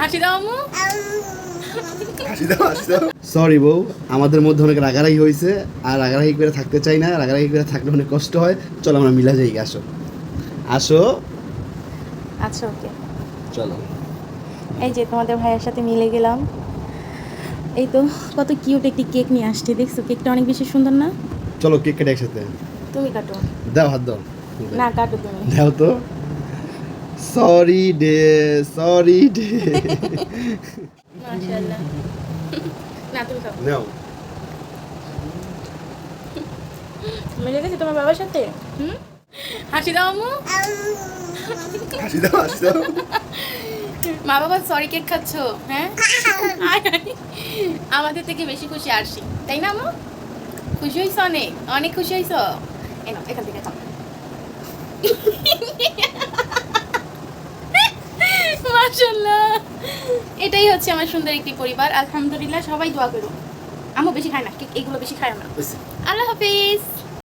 হাসি দাও আম্মু। সরি বউ, আমাদের মধ্যে অনেক রাগারাগি হয়েছে, আর রাগারাগি করে থাকতে চাই না, রাগারাগি করে থাকলে অনেক কষ্ট হয়। চলো আমরা মিলা যাই, আসো আসো। আচ্ছা ওকে, চলো। এই যে তোমাদের ভাইয়ের সাথে মিলে গেলাম। এই তো কত কিউট একটি কেক নিয়ে আসছে, দেখছো কেকটা অনেক বেশি সুন্দর না? চলো কেক কেটে একসাথে। তুমি কাটো। দাও, হাত দাও। না কাটো তুমি। দাও তো। Sorry day, sorry day. মাশাআল্লাহ। না তুমি খাও। নাও। মিলে গেছে তোমার বাবার সাথে? হাসি দাও আম্মু। হাসি দাও, হাসি দাও। মা বাবা সরি কেক খাচ্ছো? হ্যাঁ আমাদের থেকে বেশি খুশি আরশি, তাই না আম্মু? খুশি হইছো? অনেক অনেক খুশি হইছো? এনো এখান থেকে খাও। মাশাআল্লাহ, এটাই হচ্ছে আমার সুন্দর একটি পরিবার। আলহামদুলিল্লাহ, সবাই দোয়া করো। আম্মু বেশি খায় না কেক, এগুলো বেশি খায় না। আল্লাহ হাফিজ।